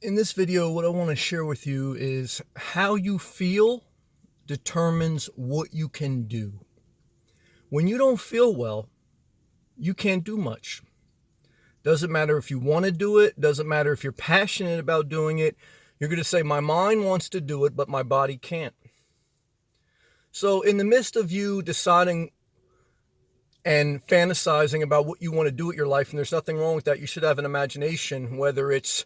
In this video, what I want to share with you is how you feel determines what you can do. When you don't feel well, you can't do much. Doesn't matter if you want to do it, doesn't matter if you're passionate about doing it. You're going to say, my mind wants to do it, but my body can't. So in the midst of you deciding and fantasizing about what you want to do with your life, and there's nothing wrong with that, you should have an imagination, whether it's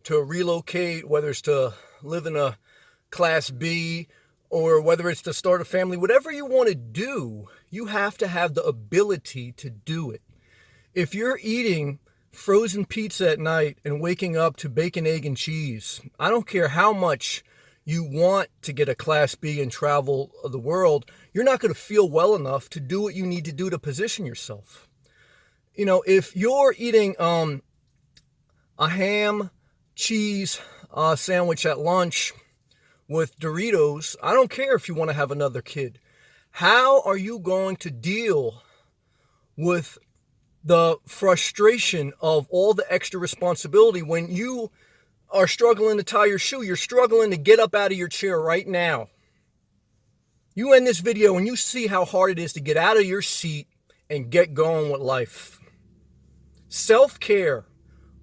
to relocate, whether it's to live in a class B, or whether it's to start a family. Whatever you want to do, you have to have the ability to do it. If you're eating frozen pizza at night and waking up to bacon, egg, and cheese, I don't care how much you want to get a class B and travel the world, you're not going to feel well enough to do what you need to do to position yourself. You know, if you're eating a ham, cheese sandwich at lunch with Doritos, I don't care if you want to have another kid. How are you going to deal with the frustration of all the extra responsibility when you are struggling to tie your shoe? You're struggling to get up out of your chair right now. You end this video and you see how hard it is to get out of your seat and get going with life. Self-care,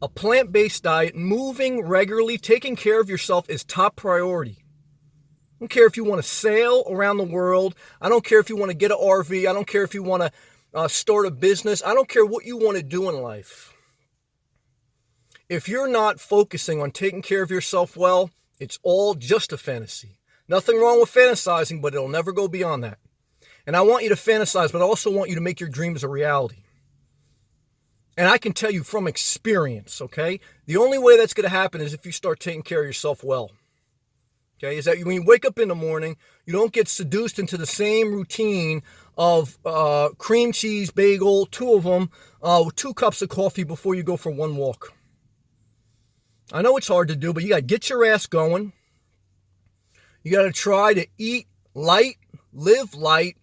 a plant-based diet, moving regularly, taking care of yourself is top priority. I don't care if you want to sail around the world. I don't care if you want to get an RV. I don't care if you want to start a business. I don't care what you want to do in life. If you're not focusing on taking care of yourself well, it's all just a fantasy. Nothing wrong with fantasizing, but it'll never go beyond that. And I want you to fantasize, but I also want you to make your dreams a reality. And I can tell you from experience, okay? The only way that's going to happen is if you start taking care of yourself well. Okay, is that when you wake up in the morning, you don't get seduced into the same routine of cream cheese bagel, two of them, with 2 cups of coffee before you go for one walk. I know it's hard to do, but you got to get your ass going. You got to try to eat light, live light,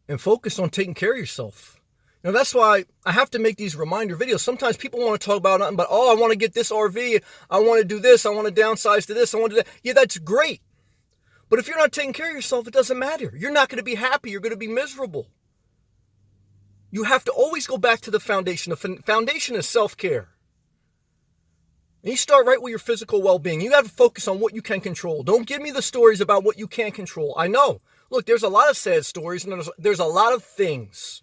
and focus on taking care of yourself. Now, that's why I have to make these reminder videos. Sometimes people want to talk about nothing but, oh, I want to get this RV. I want to do this. I want to downsize to this. I want to do that. Yeah, that's great. But if you're not taking care of yourself, it doesn't matter. You're not going to be happy. You're going to be miserable. You have to always go back to the foundation. The foundation is self-care. And you start right with your physical well-being. You got to focus on what you can control. Don't give me the stories about what you can't control. I know. Look, there's a lot of sad stories, and there's a lot of things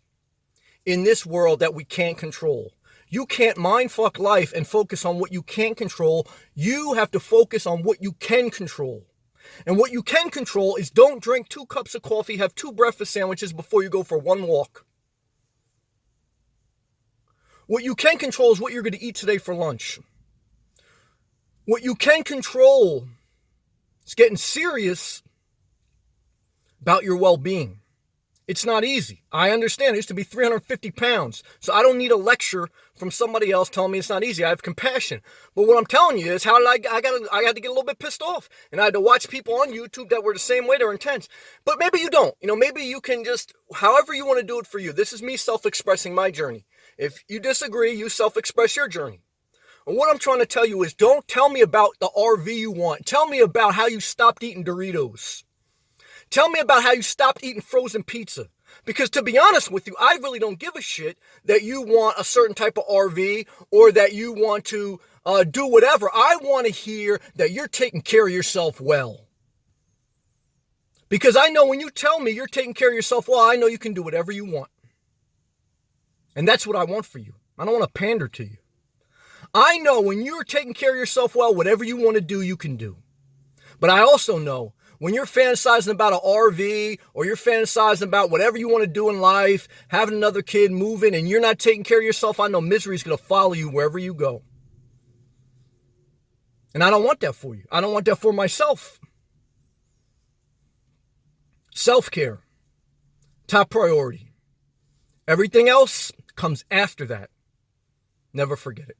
in this world that we can't control. You can't mindfuck life and focus on what you can't control. You have to focus on what you can control. And what you can control is don't drink 2 cups of coffee, have 2 breakfast sandwiches before you go for one walk. What you can control is what you're going to eat today for lunch. What you can control is getting serious about your well-being. It's not easy. I understand. I used to be 350 pounds. So I don't need a lecture from somebody else telling me it's not easy. I have compassion. But what I'm telling you is how I had to get a little bit pissed off. And I had to watch people on YouTube that were the same way. They're intense. But maybe you don't. Maybe you can just, however you want to do it for you. This is me self-expressing my journey. If you disagree, you self-express your journey. And what I'm trying to tell you is don't tell me about the RV you want. Tell me about how you stopped eating Doritos. Tell me about how you stopped eating frozen pizza. Because to be honest with you, I really don't give a shit that you want a certain type of RV or that you want to do whatever. I want to hear that you're taking care of yourself well. Because I know when you tell me you're taking care of yourself well, I know you can do whatever you want. And that's what I want for you. I don't want to pander to you. I know when you're taking care of yourself well, whatever you want to do, you can do. But I also know when you're fantasizing about an RV or you're fantasizing about whatever you want to do in life, having another kid, moving, and you're not taking care of yourself, I know misery is going to follow you wherever you go. And I don't want that for you. I don't want that for myself. Self-care, top priority. Everything else comes after that. Never forget it.